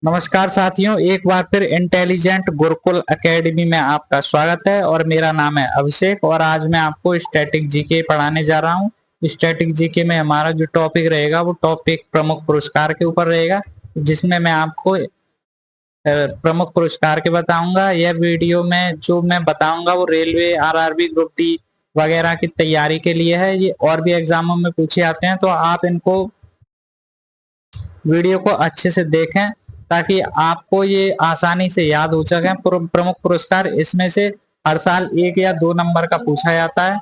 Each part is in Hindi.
नमस्कार साथियों, एक बार फिर इंटेलिजेंट गुरुकुल एकेडमी में आपका स्वागत है और मेरा नाम है अभिषेक और आज मैं आपको स्टैटिक जीके पढ़ाने जा रहा हूँ। स्टैटिक जीके में हमारा जो टॉपिक रहेगा वो टॉपिक प्रमुख पुरस्कार के ऊपर रहेगा, जिसमें मैं आपको प्रमुख पुरस्कार के बताऊंगा। यह वीडियो में जो मैं बताऊंगा वो रेलवे, आरआरबी, ग्रुप डी वगैरह की तैयारी के लिए है। ये और भी एग्जामों में पूछे आते हैं, तो आप इनको वीडियो को अच्छे से देखें ताकि आपको ये आसानी से याद हो सके। प्रमुख पुरस्कार इसमें से हर साल 1 या 2 नंबर का पूछा जाता है।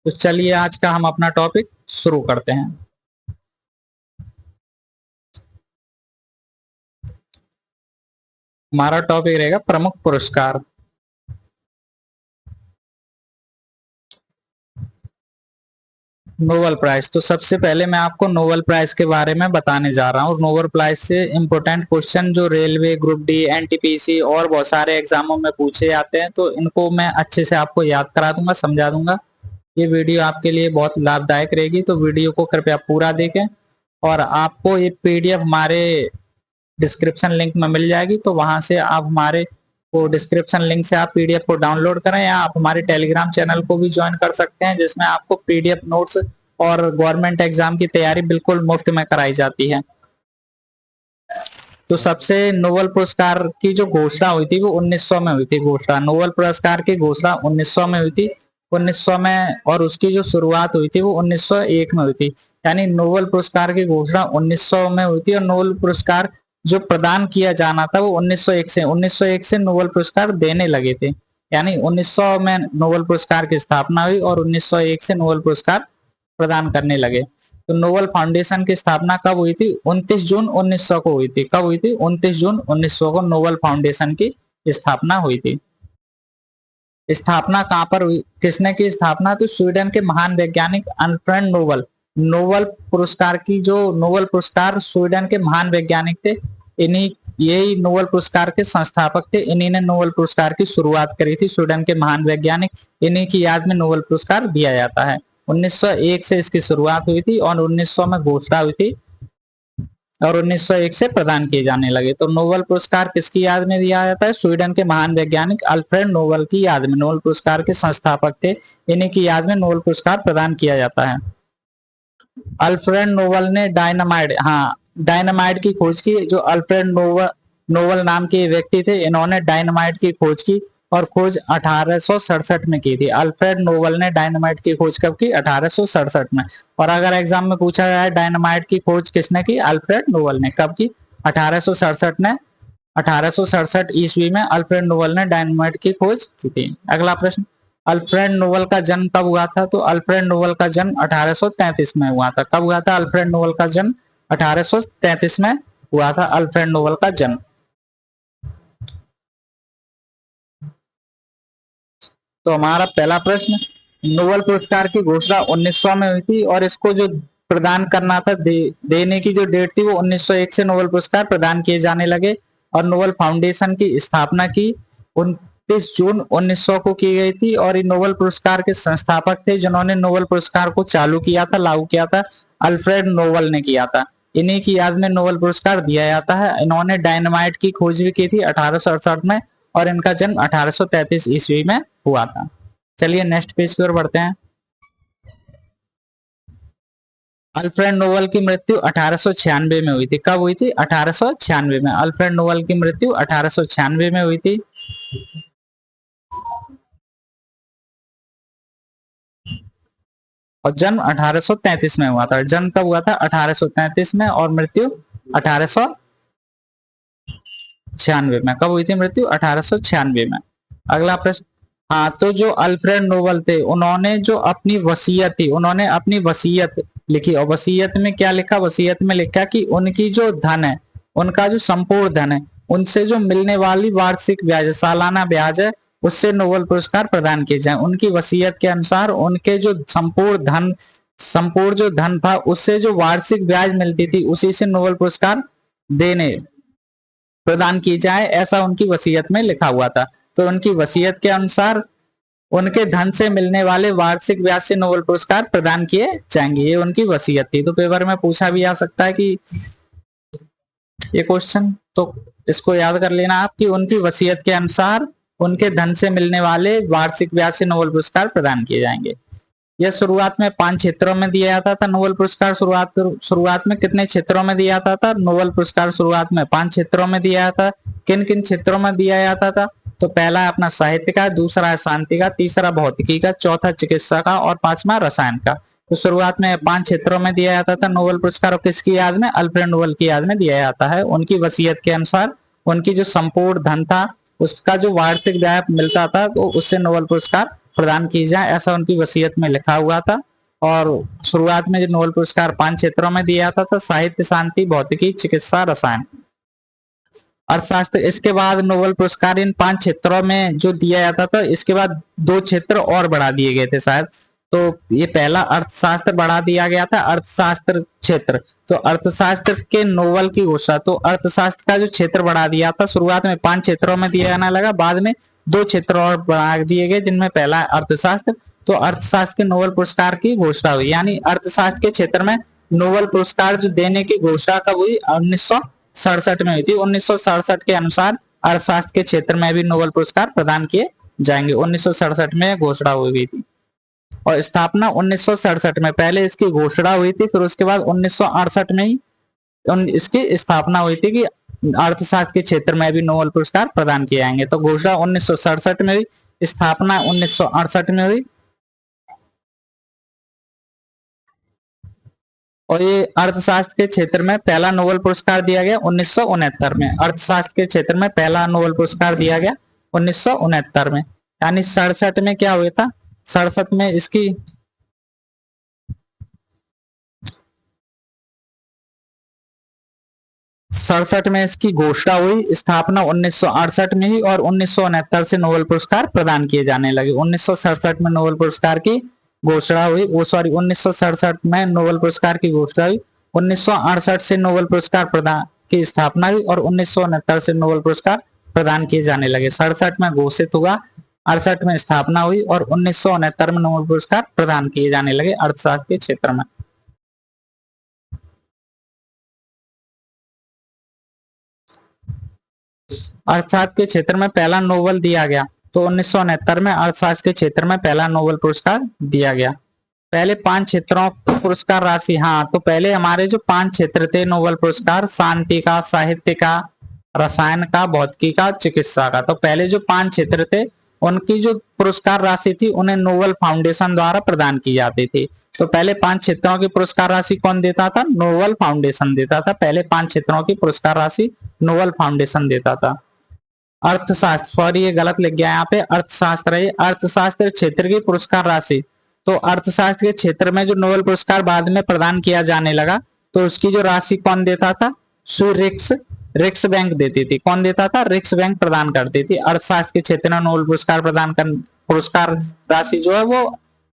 तो चलिए आज का हम अपना टॉपिक शुरू करते हैं। हमारा टॉपिक रहेगा प्रमुख पुरस्कार। Nobel prize. तो सबसे पहले मैं आपको नोबेल प्राइज के बारे में बताने जा रहा हूँ। नोबेल प्राइज से इम्पोर्टेंट क्वेश्चन जो रेलवे, ग्रुप डी, एनटीपीसी और बहुत सारे एग्जामों में पूछे जाते हैं, तो इनको मैं अच्छे से आपको याद करा दूंगा, समझा दूंगा। ये वीडियो आपके लिए बहुत लाभदायक रहेगी, तो वीडियो को कृपया पूरा देखें। और आपको ये पीडीएफ हमारे डिस्क्रिप्शन लिंक में मिल जाएगी, तो वहां से आप हमारे वो डिस्क्रिप्शन लिंक से आप पीडीएफ को डाउनलोड करें, या आप हमारे टेलीग्राम चैनल को भी ज्वाइन कर सकते हैं, जिसमें आपको पीडीएफ नोट्स और गवर्नमेंट एग्जाम की तैयारी बिल्कुल मुफ्त में कराई जाती है। तो सबसे नोबेल पुरस्कार की जो घोषणा हुई थी वो 1900 में हुई थी। घोषणा नोबेल पुरस्कार की घोषणा 1900 में हुई थी। 1900 में, और उसकी जो शुरुआत हुई थी वो 1901 में हुई थी। यानी नोबेल पुरस्कार की घोषणा 1900 में हुई थी और नोबेल पुरस्कार जो प्रदान किया जाना था वो 1901 से नोबेल पुरस्कार देने लगे थे। यानी 1900 में नोबेल पुरस्कार की स्थापना हुई और 1901 से नोबेल पुरस्कार प्रदान करने लगे। तो नोबेल फाउंडेशन की स्थापना कब हुई थी? 29 जून 1900 को हुई थी। कब हुई थी? 29 जून 1900 को नोबेल फाउंडेशन की स्थापना हुई थी। स्थापना कहां पर हुई? किसने की स्थापना? तो स्वीडन के महान वैज्ञानिक अल्फ्रेड नोबेल। नोबेल पुरस्कार की जो नोबेल पुरस्कार स्वीडन के महान वैज्ञानिक थे, इन्हीं यही नोबेल पुरस्कार के संस्थापक थे। इन्हीं ने नोबेल पुरस्कार की शुरुआत करी थी। स्वीडन के महान वैज्ञानिक, इन्हीं की याद में नोबेल पुरस्कार दिया जाता है। 1901 से इसकी शुरुआत हुई थी और 1900 में घोषणा हुई थी और 1901 से प्रदान किए जाने लगे। तो नोबेल पुरस्कार किसकी याद में दिया जाता है? स्वीडन के महान वैज्ञानिक अल्फ्रेड नोबेल की याद में। नोबेल पुरस्कार के संस्थापक थे, इन्हीं की याद में नोबेल पुरस्कार प्रदान किया जाता है। अल्फ्रेड नोबेल ने डायनामाइट, हाँ, डायनामाइट की खोज की। जो अल्फ्रेड नोबेल नोबेल नाम के व्यक्ति थे, इन्होंने डायनामाइट की खोज की और खोज 1867 में की थी। अल्फ्रेड नोबेल ने डायनामाइट की खोज कब की? 1867 में। और अगर एग्जाम में पूछा जाए डायनामाइट की खोज किसने की? अल्फ्रेड नोबेल ने। कब की? 1867 में। 1867 ईस्वी में अल्फ्रेड नोबेल ने डायनामाइट की खोज की थी। अगला प्रश्न, अल्फ्रेड नोबेल का जन्म कब हुआ था? तो अल्फ्रेड नोबेल का जन्म 1833 में हुआ था। कब हुआ था अल्फ्रेड नोबेल का जन्म? 1833 में हुआ था अल्फ्रेड नोबेल का जन्म। तो हमारा पहला प्रश्न, नोबेल पुरस्कार की घोषणा 1900 में हुई थी और इसको जो प्रदान करना था, देने की जो डेट थी वो 1901 से नोबेल पुरस्कार प्रदान किए जाने लगे। और नोबेल फाउंडेशन की स्थापना की 29 जून 1900 को की गई थी। और ये नोबेल पुरस्कार के संस्थापक थे, जिन्होंने नोबेल पुरस्कार को चालू किया था, लागू किया था, अल्फ्रेड नोबेल ने किया था। इन्हीं की याद में नोबेल पुरस्कार दिया जाता है। इन्होंने डायनामाइट की खोज भी की थी 1868 में और इनका जन्म 1833 ईस्वी में हुआ था। चलिए नेक्स्ट पेज की ओर बढ़ते हैं। अल्फ्रेड नोबेल की मृत्यु 1896 में हुई थी। कब हुई थी? 1896 में। अल्फ्रेड नोबेल की मृत्यु 1896 में हुई थी। और जन्म 1833 में हुआ था। जन्म कब हुआ था? 1833 में और मृत्यु 1896 में। कब हुई थी मृत्यु? 1896 में। अगला प्रश्न, हाँ, तो जो अल्फ्रेड नोबेल थे, उन्होंने जो अपनी वसीयत थी, उन्होंने अपनी वसीयत लिखी। और वसीयत में क्या लिखा? वसीयत में लिखा कि उनकी जो धन है, उनका जो संपूर्ण धन है, उनसे जो मिलने वाली वार्षिक ब्याज, सालाना ब्याज है, उससे नोबेल पुरस्कार प्रदान किए जाए। उनकी वसीयत के अनुसार उनके जो संपूर्ण जो धन था, उससे जो वार्षिक ब्याज मिलती थी, उसी से नोबेल पुरस्कार देने प्रदान की जाए, ऐसा उनकी वसीयत में लिखा हुआ था। तो उनकी वसीयत के अनुसार उनके धन से मिलने वाले वार्षिक ब्याज से नोबेल पुरस्कार प्रदान किए जाएंगे। ये उनकी वसीयत थी। तो पेपर में पूछा भी आ सकता है कि ये क्वेश्चन, तो इसको याद कर लेना आप कि उनकी वसीयत के अनुसार उनके धन से मिलने वाले वार्षिक ब्याज से नोबेल पुरस्कार प्रदान किए जाएंगे। यह शुरुआत में 5 क्षेत्रों में दिया जाता था नोबेल पुरस्कार। शुरुआत में कितने क्षेत्रों में दिया जाता था? नोबेल पुरस्कार शुरुआत में 5 क्षेत्रों में दिया जाता। किन किन क्षेत्रों में दिया जाता था? तो पहला अपना साहित्य का, दूसरा है शांति का, तीसरा भौतिकी का, चौथा चिकित्सा का और पांचवा रसायन का। तो शुरुआत में 5 क्षेत्रों में दिया जाता था नोबेल पुरस्कार। और किसकी याद में? अल्फ्रेड नोबेल की याद में दिया जाता है। उनकी वसीयत के अनुसार उनकी जो संपूर्ण धन था उसका जो वार्षिक ब्याज मिलता था तो उससे नोबेल पुरस्कार प्रदान की जाए, ऐसा उनकी वसीयत में लिखा हुआ था। और शुरुआत में जो नोबेल पुरस्कार 5 क्षेत्रों में दिया जाता था, साहित्य, शांति, भौतिकी, चिकित्सा, रसायन, अर्थशास्त्र। इसके बाद नोबेल पुरस्कार इन 5 क्षेत्रों में जो दिया जाता था, इसके बाद 2 क्षेत्र और बढ़ा दिए गए थे शायद। तो ये पहला अर्थशास्त्र बढ़ा दिया गया था, अर्थशास्त्र क्षेत्र। तो अर्थशास्त्र के नोबेल की घोषणा, तो अर्थशास्त्र का जो क्षेत्र बढ़ा दिया था, शुरुआत में 5 क्षेत्रों में दिया जाने लगा, बाद में 2 क्षेत्र और बढ़ा दिए गए, जिनमें पहला है अर्थशास्त्र। तो अर्थशास्त्र के नोबेल पुरस्कार की घोषणा हुई, यानी अर्थशास्त्र के क्षेत्र में नोबेल पुरस्कार जो देने की घोषणा कब हुई? 1967 में हुई थी। 1967 के अनुसार अर्थशास्त्र के क्षेत्र में भी नोबेल पुरस्कार प्रदान किए जाएंगे। 1967 में घोषणा हुई थी और स्थापना 1967 में। पहले इसकी घोषणा हुई थी, फिर उसके बाद 1968 में ही इसकी स्थापना हुई थी कि अर्थशास्त्र के क्षेत्र में भी नोबेल पुरस्कार प्रदान किए जाएंगे। तो घोषणा 1967 में हुई, स्थापना 1968 में हुई। और ये अर्थशास्त्र के क्षेत्र में पहला नोबेल पुरस्कार दिया गया 1969 में। अर्थशास्त्र के क्षेत्र में पहला नोबेल पुरस्कार दिया गया 1969 में। यानी 67 में क्या हुआ था? 67 में इसकी 67 में इसकी घोषणा हुई, स्थापना 1968 में ही, और 1969 से नोबेल पुरस्कार प्रदान किए जाने लगे। 1967 में नोबेल पुरस्कार की घोषणा हुई, 1967 में नोबेल पुरस्कार की घोषणा हुई, 1968 से नोबेल पुरस्कार प्रदान की स्थापना हुई और 1969 से नोबेल पुरस्कार प्रदान किए जाने लगे। 67 में घोषित हुआ, 68 में स्थापना हुई और 1969 में नोबेल पुरस्कार प्रदान किए जाने लगे अर्थशास्त्र के क्षेत्र में। अर्थशास्त्र के क्षेत्र में पहला नोबेल दिया गया तो 1969 में अर्थशास्त्र के क्षेत्र में पहला नोबेल पुरस्कार दिया गया। पहले 5 क्षेत्रों पुरस्कार राशि, हाँ, तो पहले हमारे जो 5 क्षेत्र थे नोबेल पुरस्कार, शांति का, साहित्य का, रसायन का, भौतिकी का, चिकित्सा का, तो पहले जो 5 क्षेत्र थे उनकी जो पुरस्कार राशि थी उन्हें नोबेल फाउंडेशन द्वारा प्रदान की जाती थी। तो पहले 5 क्षेत्रों की पुरस्कार राशि कौन देता था? नोबेल फाउंडेशन देता था। पहले 5 क्षेत्रों की पुरस्कार राशि नोबेल फाउंडेशन देता था। अर्थशास्त्र, सॉरी ये गलत लिख गया यहाँ पे, अर्थशास्त्र है। अर्थशास्त्र क्षेत्र की पुरस्कार राशि, तो अर्थशास्त्र के क्षेत्र में जो नोबेल पुरस्कार बाद में प्रदान किया जाने लगा तो उसकी जो राशि कौन देता था? रिक्स बैंक देती थी। कौन देता था? रिक्स बैंक प्रदान करती थी। अर्थशास्त्र के क्षेत्र में नोबेल पुरस्कार प्रदान कर पुरस्कार राशि जो है वो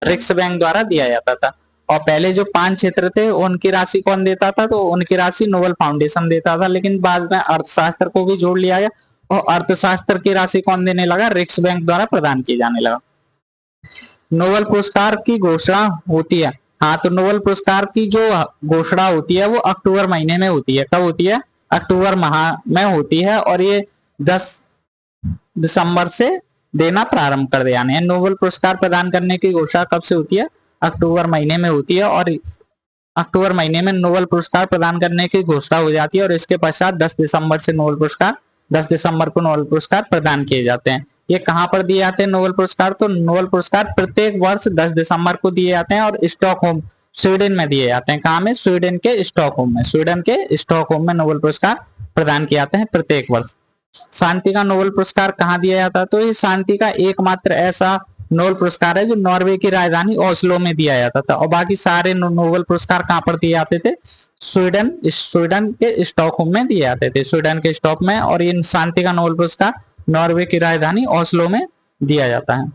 रिक्स बैंक द्वारा दिया जाता था। और पहले जो 5 क्षेत्र थे उनकी राशि कौन देता था? तो उनकी राशि नोबेल फाउंडेशन देता था, लेकिन बाद में अर्थशास्त्र को भी जोड़ लिया गया और अर्थशास्त्र की राशि कौन देने लगा? रिक्स बैंक द्वारा प्रदान की जाने लगा। नोबेल पुरस्कार की घोषणा होती है, हाँ, तो नोबेल पुरस्कार की जो घोषणा होती है वो अक्टूबर महीने में होती है। कब होती है? अक्टूबर माह में होती है और ये 10 दिसंबर से देना प्रारंभ कर दिया। यानी नोबेल पुरस्कार प्रदान करने की घोषणा कब से होती है? अक्टूबर महीने में होती है और अक्टूबर महीने में नोबेल पुरस्कार प्रदान करने की घोषणा हो जाती है और इसके पश्चात 10 दिसंबर से नोबेल पुरस्कार 10 दिसंबर को नोबेल पुरस्कार प्रदान किए जाते हैं। ये कहाँ पर दिए जाते हैं नोबेल पुरस्कार? तो नोबेल पुरस्कार प्रत्येक वर्ष 10 दिसंबर को दिए जाते हैं और स्टॉकहोम, स्वीडन में दिए जाते हैं। कहाँ में? स्वीडन के स्टॉकहोम में। स्वीडन के स्टॉकहोम में नोबेल पुरस्कार प्रदान किए जाते हैं प्रत्येक वर्ष। शांति का नोबेल पुरस्कार कहाँ दिया जाता है? तो ये शांति का एकमात्र ऐसा नोबेल पुरस्कार है जो नॉर्वे की राजधानी ओस्लो में दिया जाता था और बाकी सारे नोबेल पुरस्कार कहाँ पर दिए जाते थे? स्वीडन के स्टॉकहोम में दिए जाते थे, स्वीडन के स्टॉक में। और इन शांति का नोबेल पुरस्कार नॉर्वे की राजधानी ओस्लो में दिया जाता है।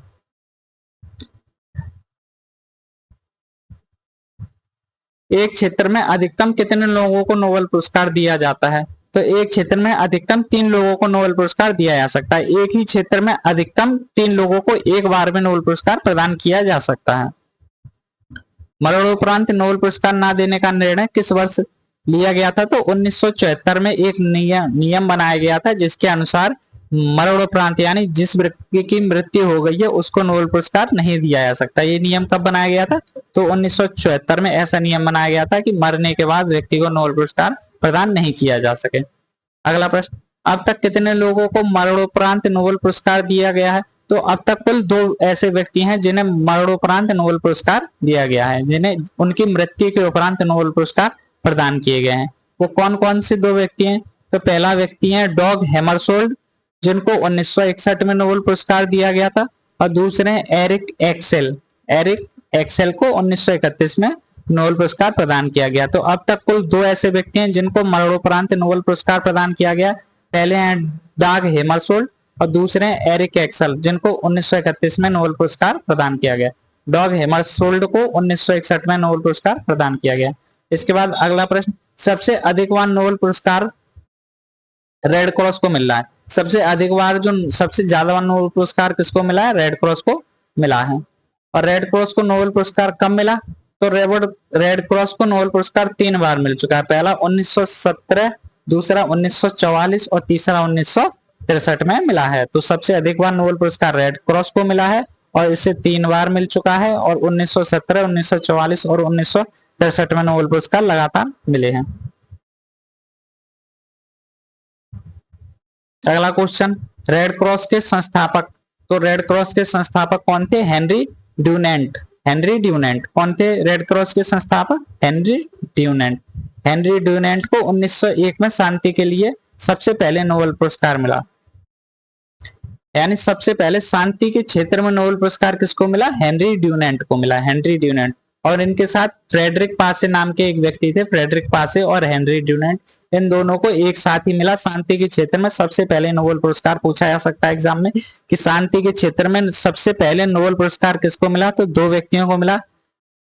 एक क्षेत्र में अधिकतम कितने लोगों को नोबेल पुरस्कार दिया जाता है? तो एक क्षेत्र में अधिकतम 3 लोगों को नोबेल पुरस्कार दिया जा सकता है। एक ही क्षेत्र में अधिकतम 3 लोगों को एक बार में नोबेल पुरस्कार प्रदान किया जा सकता है। मरणोपरांत नोबेल पुरस्कार न देने का निर्णय किस वर्ष लिया गया था? तो 1974 में एक नियम बनाया गया था, जिसके अनुसार मरणोपरांत यानी जिस व्यक्ति की मृत्यु हो गई है उसको नोबेल पुरस्कार नहीं दिया जा सकता। ये नियम कब बनाया गया था? तो 1974 में ऐसा नियम बनाया गया था कि मरने के बाद व्यक्ति को नोबेल पुरस्कार प्रदान नहीं किया जा सके। अगला प्रश्न, अब तक कितने लोगों को मरणोपरांत नोबेल पुरस्कार दिया गया है? तो अब तक कुल 2 ऐसे व्यक्ति हैं जिन्हें मरणोपरांत नोबेल पुरस्कार दिया गया है, जिन्हें उनकी मृत्यु के उपरांत नोबेल पुरस्कार प्रदान किए गए हैं। वो कौन कौन से 2 व्यक्ति हैं? तो पहला व्यक्ति है डॉग हैमरशोल्ड, जिनको 1961 में नोबेल पुरस्कार दिया गया था, और दूसरे हैं एरिक एक्सेल। एरिक एक्सेल को 1931 में नोबेल पुरस्कार प्रदान किया गया। तो अब तक कुल 2 ऐसे व्यक्ति हैं जिनको मरणोपरांत नोबेल पुरस्कार प्रदान किया गया। पहले हैं डॉग हैमरशोल्ड और दूसरे हैं एरिक एक्सेल, जिनको 1931 में नोबेल पुरस्कार प्रदान किया गया। डॉग हैमरशोल्ड को 1961 में नोबेल पुरस्कार प्रदान किया गया। इसके बाद अगला प्रश्न, सबसे अधिक बार नोबेल पुरस्कार रेड क्रॉस को मिल रहा है। सबसे अधिक बार जो सबसे ज्यादा बार नोबेल पुरस्कार किसको मिला है? रेड क्रॉस को मिला है। और रेड क्रॉस को नोबेल पुरस्कार कब मिला? तो रेड क्रॉस को नोबेल पुरस्कार 3 बार मिल चुका है। पहला 1917, दूसरा 1944 और तीसरा 1963 में मिला है। तो सबसे अधिक बार नोबेल पुरस्कार रेड क्रॉस को मिला है और इसे 3 बार मिल चुका है, और 1917, 1944 और 1963 में नोबेल पुरस्कार लगातार मिले हैं। अगला क्वेश्चन, रेड क्रॉस के संस्थापक। तो रेड क्रॉस के संस्थापक कौन थे? Henry Dunant. हेनरी ड्यूनेंट कौन थे रेड क्रॉस के संस्थापक? Henry Dunant. हेनरी ड्यूनेंट को 1901 में शांति के लिए सबसे पहले नोबेल पुरस्कार मिला। यानी सबसे पहले शांति के क्षेत्र में नोबेल पुरस्कार किसको मिला? हेनरी ड्यूनेंट को मिला। Henry Dunant. और इनके साथ फ्रेडरिक पासे नाम के एक व्यक्ति थे। फ्रेडरिक पासे और हेनरी ड्यूनेंट, इन दोनों को एक साथ ही मिला। शांति के क्षेत्र में सबसे पहले नोबेल पुरस्कार पूछा जा सकता है एग्जाम में कि शांति के क्षेत्र में सबसे पहले नोबेल पुरस्कार किसको मिला? तो 2 व्यक्तियों को मिला।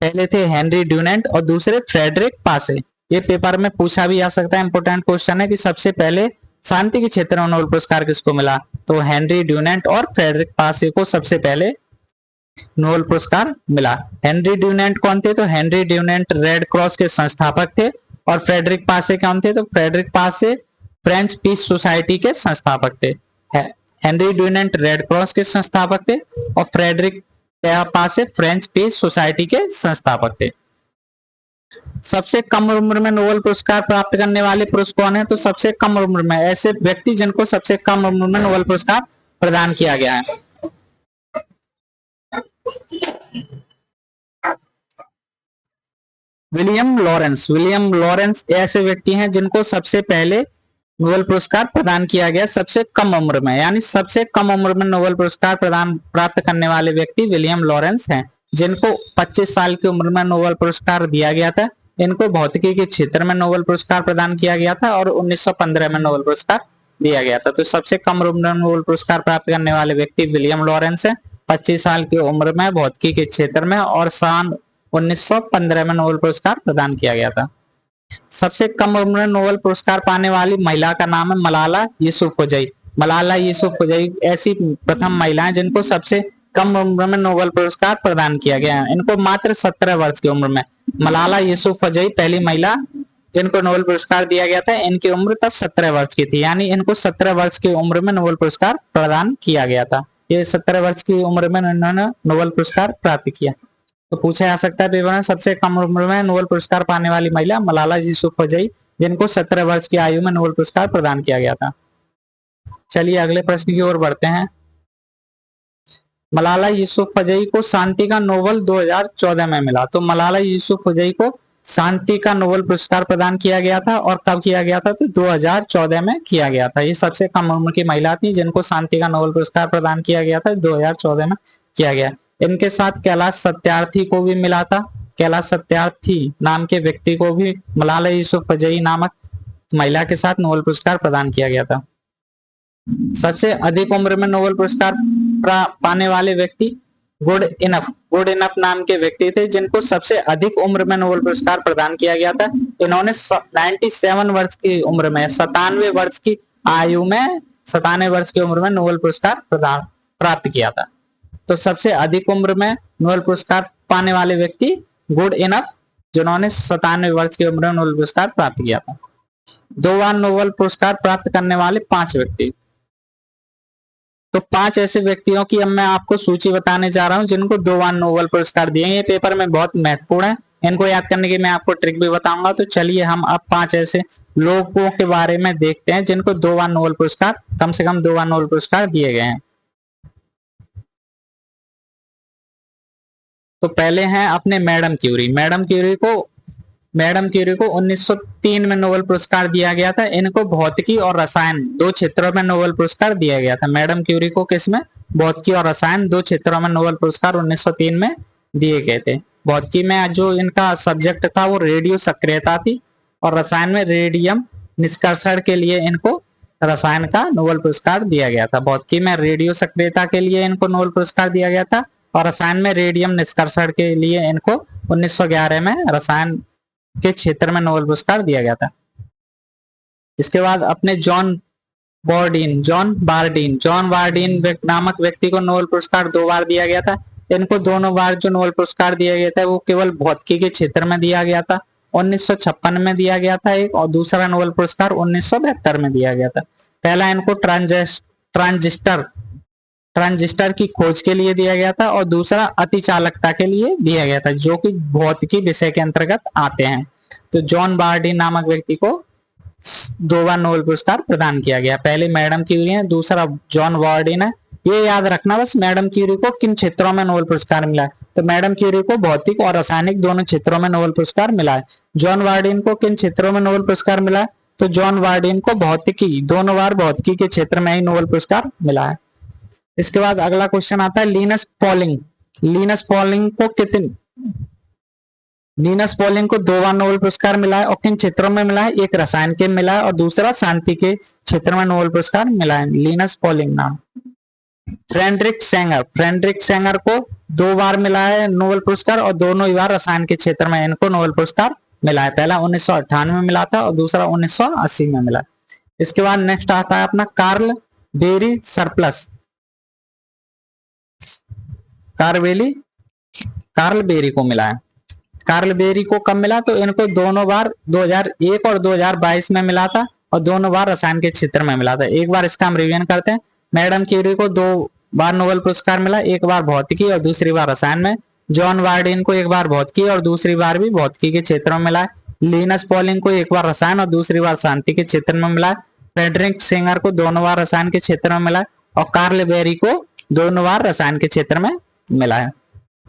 पहले थे हेनरी ड्यूनेंट और दूसरे फ्रेडरिक पासे। ये पेपर में पूछा भी जा सकता है, इंपोर्टेंट क्वेश्चन है कि सबसे पहले शांति के क्षेत्र में नोबेल पुरस्कार किसको मिला? तो हेनरी ड्यूनेंट और फ्रेडरिक पासे को सबसे पहले नोबेल पुरस्कार मिला। हेनरी ड्यूनेंट कौन थे? तो हेनरी ड्यूनेंट रेड क्रॉस के संस्थापक थे। और फ्रेडरिक पासे कौन थे? तो फ्रेडरिक पासे फ्रेंच पीस सोसाइटी के संस्थापक थे। हेनरी ड्यूनेंट रेड क्रॉस के संस्थापक थे और फ्रेडरिक पासे फ्रेंच पीस सोसाइटी के संस्थापक थे। सबसे कम उम्र में नोबेल पुरस्कार प्राप्त करने वाले पुरुष कौन है? तो सबसे कम उम्र में ऐसे व्यक्ति जिनको सबसे कम उम्र में नोबेल पुरस्कार प्रदान किया गया है। William Lawrence. विलियम लॉरेंस ऐसे व्यक्ति हैं जिनको सबसे पहले नोबेल पुरस्कार प्रदान किया गया सबसे कम उम्र में। यानी सबसे कम उम्र में नोबेल पुरस्कार प्राप्त करने वाले व्यक्ति विलियम लॉरेंस हैं, जिनको 25 साल की उम्र में नोबेल पुरस्कार दिया गया था। इनको भौतिकी के क्षेत्र में नोबेल पुरस्कार प्रदान किया गया था और 1915 में नोबेल पुरस्कार दिया गया था। तो सबसे कम उम्र में नोबेल पुरस्कार प्राप्त करने वाले व्यक्ति विलियम लॉरेंस है, 25 साल की उम्र में भौतिकी के क्षेत्र में, और सन 1915 में नोबेल पुरस्कार प्रदान किया गया था। सबसे कम उम्र में नोबेल पुरस्कार पाने वाली महिला का नाम है मलाला यूसुफजई। मलाला यूसुफजई ऐसी प्रथम महिला है जिनको सबसे कम उम्र में नोबेल पुरस्कार प्रदान किया गया है। इनको मात्र 17 वर्ष की उम्र में मलाला यूसुफजई पहली महिला जिनको नोबेल पुरस्कार दिया गया था। इनकी उम्र तब 17 वर्ष की थी, यानी इनको 17 वर्ष की उम्र में नोबेल पुरस्कार प्रदान किया गया था। ये 17 वर्ष की उम्र में इन्होंने नोबेल पुरस्कार प्राप्त किया। तो पूछा जा सकता है पेपर में सबसे कम उम्र में नोबेल पुरस्कार पाने वाली महिला मलाला यूसुफजई, जिनको 17 वर्ष की आयु में नोबेल पुरस्कार प्रदान किया गया था। चलिए अगले प्रश्न की ओर बढ़ते हैं। मलाला यूसुफजई को शांति का नोबेल 2014 में मिला। तो मलाला यूसुफजई को शांति का नोबेल पुरस्कार प्रदान किया गया था, और कब किया गया था? तो 2014 में किया गया था। ये सबसे कम उम्र की महिला थी जिनको शांति का नोबेल पुरस्कार प्रदान किया गया था, 2014 में किया गया। इनके साथ कैलाश सत्यार्थी को भी मिला था। कैलाश सत्यार्थी नाम के व्यक्ति को भी मलाला यूसुफजई नामक महिला के साथ नोबेल पुरस्कार प्रदान किया गया था। सबसे अधिक उम्र में नोबेल पुरस्कार पाने वाले व्यक्ति गुड गुड इनफ नाम के व्यक्ति थे जिनको सबसे अधिक उम्र में नोबेल पुरस्कार प्रदान किया गया था। इन्होंने 97 वर्ष की उम्र में 97 वर्ष की आयु में 97 वर्ष की उम्र में नोबेल पुरस्कार प्रदान प्राप्त किया था। तो सबसे अधिक उम्र में नोबेल पुरस्कार पाने वाले व्यक्ति गुड इनफ, जिन्होंने 97 वर्ष की उम्र में नोबेल पुरस्कार प्राप्त किया था। 2 बार नोबेल पुरस्कार प्राप्त करने वाले 5 व्यक्ति। तो 5 ऐसे व्यक्तियों की अब मैं आपको सूची बताने जा रहा हूं जिनको 2 बार नोबेल पुरस्कार दिए। ये पेपर में बहुत महत्वपूर्ण है, इनको याद करने की मैं आपको ट्रिक भी बताऊंगा। तो चलिए हम अब 5 ऐसे लोगों के बारे में देखते हैं जिनको 2 बार नोबेल पुरस्कार, कम से कम 2 बार नोबेल पुरस्कार दिए गए हैं। तो पहले हैं अपने मैडम क्यूरी। मैडम क्यूरी को 1903 में नोबेल पुरस्कार दिया गया था। इनको भौतिकी और रसायन 2 क्षेत्रों में नोबेल पुरस्कार दिया गया था। मैडम क्यूरी को किसमें? भौतिकी और रसायन 2 क्षेत्रों में नोबेल पुरस्कार 1903 में दिए गए थे। भौतिकी में जो इनका सब्जेक्ट था वो रेडियो सक्रियता थी, और रसायन में रेडियम निष्कर्षण के लिए इनको रसायन का नोबेल पुरस्कार दिया गया था। भौतिकी में रेडियो सक्रियता के लिए इनको नोबेल पुरस्कार दिया गया था, और रसायन में रेडियम निष्कर्षण के लिए इनको 1911 में रसायन के क्षेत्र में नोबेल पुरस्कार दिया गया था। इसके बाद अपने जॉन बार्डीन नामक व्यक्ति को नोबेल पुरस्कार 2 बार दिया गया था। इनको दोनों बार जो नोबेल पुरस्कार दिया गया था वो केवल भौतिकी के क्षेत्र में दिया गया था। 1956 में दिया गया था एक, और दूसरा नोबेल पुरस्कार 1972 में दिया गया था। पहला इनको ट्रांजिस्टर की खोज के लिए दिया गया था, और दूसरा अतिचालकता के लिए दिया गया था, जो कि भौतिकी विषय के अंतर्गत आते हैं। तो जॉन बार्डीन नामक व्यक्ति को 2 बार नोबेल पुरस्कार प्रदान किया गया। पहले मैडम क्यूरी है, दूसरा जॉन बार्डीन है। ये याद रखना बस, मैडम क्यूरी को किन क्षेत्रों में नोबेल पुरस्कार मिला है। तो मैडम क्यूरी को भौतिक और रासायनिक दोनों क्षेत्रों में नोबेल पुरस्कार मिला है। जॉन बार्डीन को किन क्षेत्रों में नोबेल पुरस्कार मिला है? तो जॉन बार्डीन को भौतिकी, दोनों बार भौतिकी के क्षेत्र में ही नोबेल पुरस्कार मिला है। इसके बाद अगला क्वेश्चन आता है लिनस पॉलिंग को 2 बार नोबेल पुरस्कार मिला है, और किन क्षेत्रों में मिला है? एक रसायन के मिला है, और दूसरा शांति के क्षेत्र में नोबेल पुरस्कार मिला है। लिनस पॉलिंग नाम। फ्रेडरिक सेंगर को 2 बार मिला है नोबेल पुरस्कार, और दोनों ही बार रसायन के क्षेत्र में इनको नोबेल पुरस्कार मिला है। पहला 1998 में मिला था, और दूसरा 1980 में मिला। इसके बाद नेक्स्ट आता है अपना कार्ल बेरी को मिला है। कार्ल बेरी को कब मिला? तो इनको दोनों बार 2001 और 2022 में मिला था, और दोनों बार रसायन के क्षेत्र में मिला था। एक बार इसका हम रिवीजन करते हैं। मैडम क्यूरी को 2 बार नोबेल पुरस्कार मिला, एक बार भौतिकी और दूसरी बार रसायन में। जॉन बार्डीन को एक बार भौतिकी और दूसरी बार भी भौतिकी के क्षेत्र में मिला है। लिनस पॉलिंग को एक बार रसायन और दूसरी बार शांति के क्षेत्र में मिला है। फ्रेडरिक सेंगर को दोनों बार रसायन के क्षेत्र में मिला है, और कार्ल बेरी को दोनों बार रसायन के क्षेत्र में मिला है।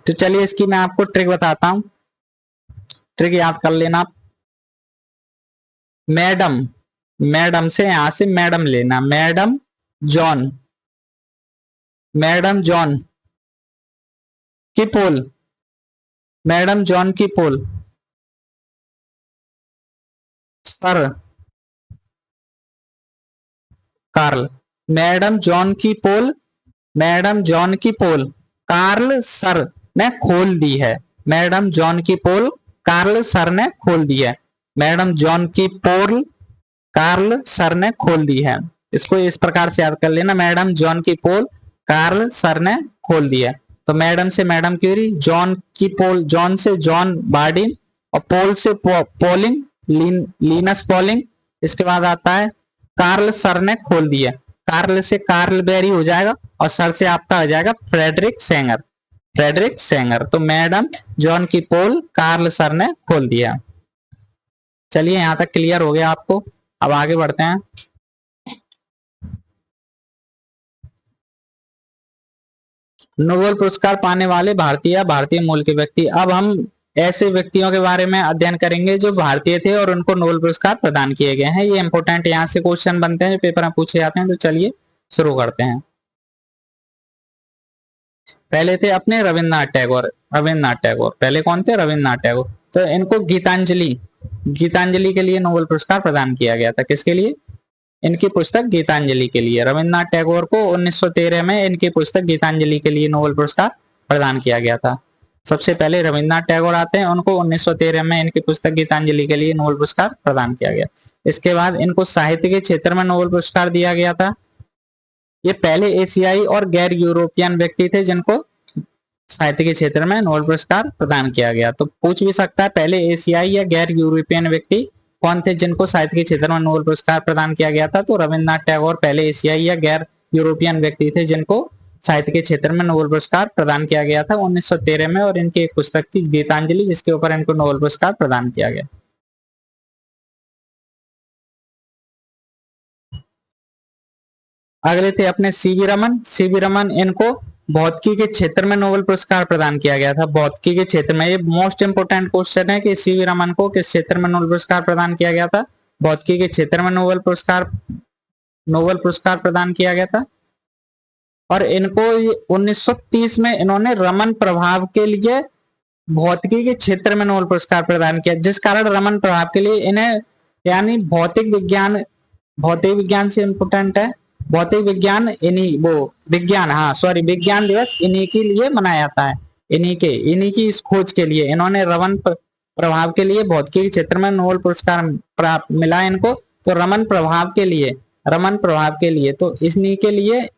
तो चलिए इसकी मैं आपको ट्रिक बताता हूं, ट्रिक याद कर लेना। मैडम से यहां से मैडम लेना। मैडम जॉन की पोल, मैडम जॉन की पोल, सर कार्ल। मैडम जॉन की पोल कार्ल सर ने खोल दी है। मैडम जॉन की पोल कार्ल सर ने खोल दी है। मैडम जॉन की पोल कार्ल सर ने खोल दी है। इसको इस प्रकार से याद कर लेना। मैडम जॉन की पोल कार्ल सर ने खोल दी है। तो मैडम से मैडम क्यूरी, जॉन की पोल, जॉन से जॉन बार्डीन, और पोल से पॉलिंग, लिनस पॉलिंग। इसके बाद आता है कार्ल सर ने खोल दिया। कार्ल से कार्ल बेरी हो जाएगा, और सर से आपका आ जाएगा फ्रेडरिक सेंगर। तो मैडम जॉन की पोल कार्ल सर ने खोल दिया। चलिए यहां तक क्लियर हो गया आपको। अब आगे बढ़ते हैं। नोबेल पुरस्कार पाने वाले भारतीय मूल के व्यक्ति। अब हम ऐसे व्यक्तियों के बारे में अध्ययन करेंगे जो भारतीय थे और उनको नोबेल पुरस्कार प्रदान किए गए हैं। ये इंपोर्टेंट यहाँ से क्वेश्चन बनते हैं जो पेपर में पूछे जाते हैं। तो चलिए शुरू करते हैं। पहले थे अपने रविन्द्रनाथ टैगोर। पहले कौन थे? रविन्द्रनाथ टैगोर। तो इनको गीतांजलि के लिए नोबेल पुरस्कार प्रदान किया गया था। किसके लिए? इनकी पुस्तक गीतांजलि के लिए। रविन्द्रनाथ टैगोर को 1913 में इनकी पुस्तक गीतांजलि के लिए नोबेल पुरस्कार प्रदान किया गया था। सबसे पहले रविन्द्रनाथ टैगोर आते हैं, उनको 1913 में इनकी पुस्तक गीतांजलि के लिए नोबेल पुरस्कार प्रदान किया गया। इसके बाद इनको साहित्य के क्षेत्र में नोबेल पुरस्कार दिया गया था। ये पहले एशियाई और गैर यूरोपियन व्यक्ति थे जिनको साहित्य के क्षेत्र में नोबेल पुरस्कार प्रदान किया गया। तो पूछ भी सकता है पहले एशियाई या गैर यूरोपियन व्यक्ति कौन थे जिनको साहित्य के क्षेत्र में नोबेल पुरस्कार प्रदान किया गया था। तो रविन्द्रनाथ टैगोर पहले एशियाई या गैर यूरोपियन व्यक्ति थे जिनको साहित्य के क्षेत्र में नोबेल पुरस्कार प्रदान किया गया था 1913 में, और इनकी एक पुस्तक थी गीतांजलि जिसके ऊपर इनको नोबेल पुरस्कार प्रदान किया गया। अगले थे अपने सीवी रमन। सीवी रमन, इनको भौतिकी के क्षेत्र में नोबेल पुरस्कार प्रदान किया गया था। भौतिकी के क्षेत्र में, ये मोस्ट इंपोर्टेंट क्वेश्चन है कि सीवी रमन को किस क्षेत्र में नोबेल पुरस्कार प्रदान किया गया था। भौतिकी के क्षेत्र में नोबेल पुरस्कार प्रदान किया गया था। और इनको 1930 में इन्होंने रमन प्रभाव के लिए भौतिकी के क्षेत्र में नोबेल पुरस्कार प्रदान किया, जिस कारण रमन प्रभाव के लिए इन्हें, यानी भौतिक विज्ञान से इंपोर्टेंट है, भौतिक विज्ञान विज्ञान दिवस इन्हीं के लिए मनाया जाता है। इन्हीं की इस खोज के लिए इन्होंने रमन प्रभाव के लिए भौतिकी के क्षेत्र में नोबेल पुरस्कार प्राप्त मिला इनको। तो रमन प्रभाव के लिए तो इन्हीं के लिए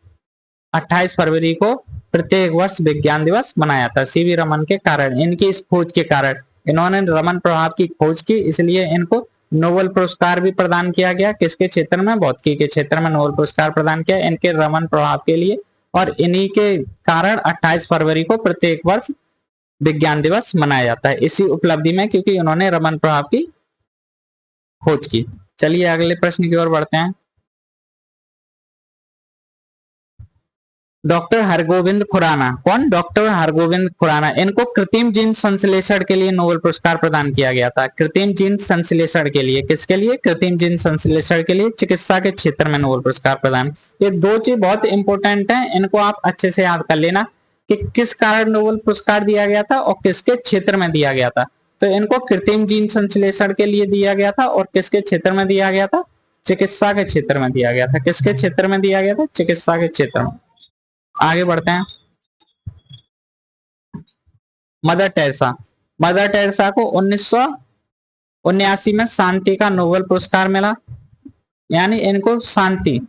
28 फरवरी को प्रत्येक वर्ष विज्ञान दिवस मनाया था। सीवी रमन के कारण, इनकी इस खोज के कारण, इन्होंने रमन प्रभाव की खोज की, इसलिए इनको नोबेल पुरस्कार भी प्रदान किया गया। किसके क्षेत्र में? भौतिकी के क्षेत्र में नोबेल पुरस्कार प्रदान किया इनके रमन प्रभाव के लिए। और इन्हीं के कारण 28 फरवरी को प्रत्येक वर्ष विज्ञान दिवस मनाया जाता है, इसी उपलब्धि में, क्योंकि उन्होंने रमन प्रभाव की खोज की। चलिए अगले प्रश्न की ओर बढ़ते हैं। डॉक्टर हरगोविंद खुराना, कौन? डॉक्टर हरगोविंद खुराना, इनको कृत्रिम जीन संश्लेषण के लिए नोबेल पुरस्कार प्रदान किया गया था। कृत्रिम जीन संश्लेषण के लिए, किसके लिए? कृत्रिम जीन संश्लेषण के लिए चिकित्सा के क्षेत्र में नोबेल पुरस्कार प्रदान। ये दो चीज बहुत इंपॉर्टेंट है, इनको आप अच्छे से याद कर लेना कि किस कारण नोबेल पुरस्कार दिया गया था और किसके क्षेत्र में दिया गया था। तो इनको कृत्रिम जीन संश्लेषण के लिए दिया गया था, और किसके क्षेत्र में दिया गया था? चिकित्सा के क्षेत्र में दिया गया था। किसके क्षेत्र में दिया गया था? चिकित्सा के क्षेत्र में। आगे बढ़ते हैं। मदर टेरेसा को 1979 में शांति का नोबेल पुरस्कार मिला, यानी इनको शांति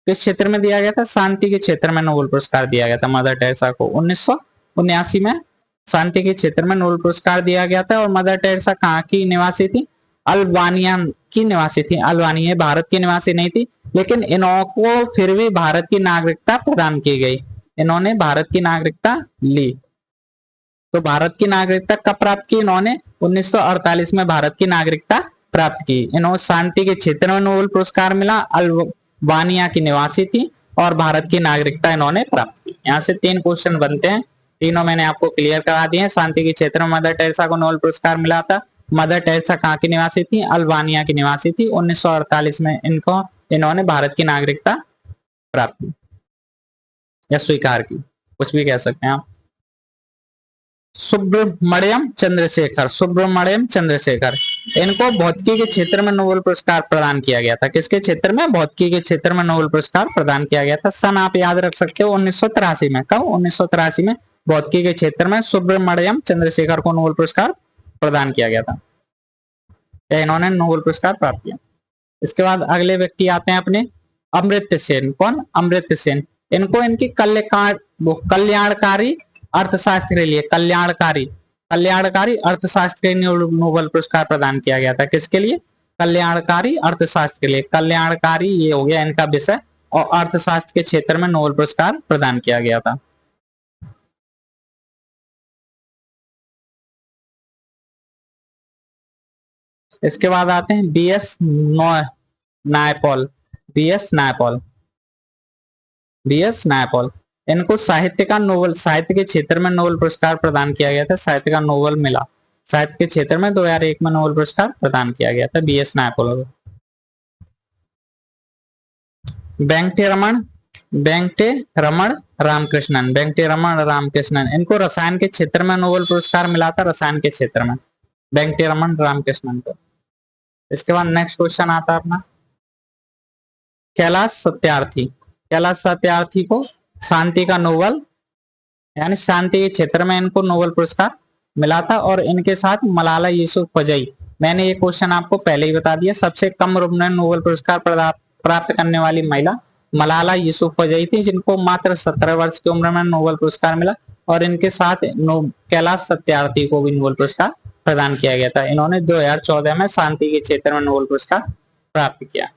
किस क्षेत्र में दिया गया था? शांति के क्षेत्र में नोबेल पुरस्कार दिया गया था। मदर टेरेसा को 1979 में शांति के क्षेत्र में नोबेल पुरस्कार दिया गया था। और मदर टेरेसा कहाँ की निवासी थी? अल्बानिया की निवासी थी। अल्बानिया भारत की निवासी नहीं थी, लेकिन इनको फिर भी भारत की नागरिकता प्रदान की गई। इन्होंने भारत की नागरिकता ली। तो भारत की नागरिकता कब प्राप्त की इन्होंने? 1948 में भारत की नागरिकता प्राप्त की। इन्होंने शांति के क्षेत्र में नोबेल पुरस्कार मिला, अल्बानिया की निवासी थी, और भारत की नागरिकता इन्होंने प्राप्त की। यहाँ से 3 क्वेश्चन बनते हैं, तीनों मैंने आपको क्लियर करा दिए हैं। शांति के क्षेत्र में मदर टेरेसा को नोबेल पुरस्कार मिला था। मदर टेरेसा कहाँ की निवासी थी? अल्बानिया की निवासी थी। 1948 में इन्होंने भारत की नागरिकता प्राप्त की या स्वीकार की, कुछ भी कह सकते हैं आप। सुब्रमण्यम चंद्रशेखर, इनको भौतिकी के क्षेत्र में नोबेल पुरस्कार प्रदान किया गया था। किसके क्षेत्र में? भौतिकी के क्षेत्र में नोबेल पुरस्कार प्रदान किया गया था। सन आप याद रख सकते हो 1983 में। कब? 1983 में भौतिकी के क्षेत्र में सुब्रमण्यम चंद्रशेखर को नोबेल पुरस्कार प्रदान किया गया था, या इन्होंने नोबेल पुरस्कार प्राप्त किया। इसके बाद अगले व्यक्ति आते हैं अपने अमर्त्य सेन। कौन? अमर्त्य सेन, इनको इनकी कल्याणकारी अर्थशास्त्र के लिए, कल्याणकारी अर्थशास्त्र के लिए नोबेल पुरस्कार प्रदान किया गया था। किसके लिए? कल्याणकारी अर्थशास्त्र के लिए। कल्याणकारी ये हो गया इनका विषय, और अर्थशास्त्र के क्षेत्र में नोबेल पुरस्कार प्रदान किया गया था। इसके बाद आते हैं बीएस नायपॉल। इनको साहित्य के क्षेत्र में नोबेल पुरस्कार प्रदान किया गया था। साहित्य का नोबेल मिला साहित्य के क्षेत्र में 2001 में नोबेल पुरस्कार प्रदान किया गया था बीएस नायपॉल। वेंकटे रमण रामकृष्णन, इनको रसायन के क्षेत्र में नोबेल पुरस्कार मिला था। रसायन के क्षेत्र में वेंकटे रमण रामकृष्णन को। इसके बाद नेक्स्ट क्वेश्चन आता है अपना कैलाश सत्यार्थी को शांति का नोबेल, यानी शांति के क्षेत्र में इनको नोबेल पुरस्कार मिला था और इनके साथ मलाला यूसुफजई, मैंने ये क्वेश्चन आपको पहले ही बता दिया, सबसे कम रुग्ण नोबेल पुरस्कार प्राप्त करने वाली महिला मलाला यूसुफजई थी, जिनको मात्र 17 वर्ष की उम्र में नोबेल पुरस्कार मिला और इनके साथ कैलाश सत्यार्थी को भी नोबेल पुरस्कार प्रदान किया गया था। इन्होंने 2014 में शांति के क्षेत्र में नोबेल पुरस्कार प्राप्त किया।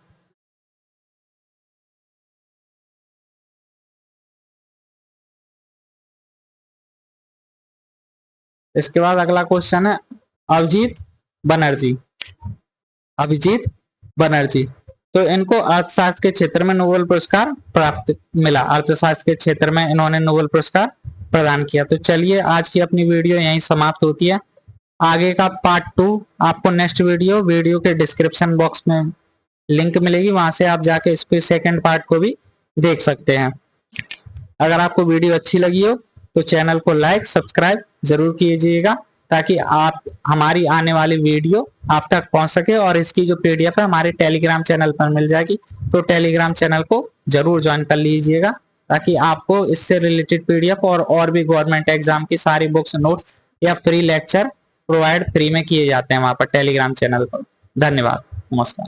इसके बाद अगला क्वेश्चन है अभिजीत बनर्जी। अभिजीत बनर्जी, तो इनको अर्थशास्त्र के क्षेत्र में नोबेल पुरस्कार प्राप्त मिला, अर्थशास्त्र के क्षेत्र में इन्होंने नोबेल पुरस्कार प्रदान किया। तो चलिए आज की अपनी वीडियो यहीं समाप्त होती है। आगे का पार्ट 2 आपको नेक्स्ट वीडियो के डिस्क्रिप्शन बॉक्स में लिंक मिलेगी, वहां से आप जाके इसके सेकंड पार्ट को भी देख सकते हैं। अगर आपको वीडियो अच्छी लगी हो तो चैनल को लाइक सब्सक्राइब जरूर कीजिएगा, ताकि आप हमारी आने वाली वीडियो आप तक पहुंच सके। और इसकी जो पीडीएफ है हमारे टेलीग्राम चैनल पर मिल जाएगी, तो टेलीग्राम चैनल को जरूर ज्वाइन कर लीजिएगा, ताकि आपको इससे रिलेटेड पीडीएफ और भी गवर्नमेंट एग्जाम की सारी बुक्स नोट्स या फ्री लेक्चर प्रोवाइड फ्री में किए जाते हैं वहां पर टेलीग्राम चैनल पर। धन्यवाद, नमस्कार।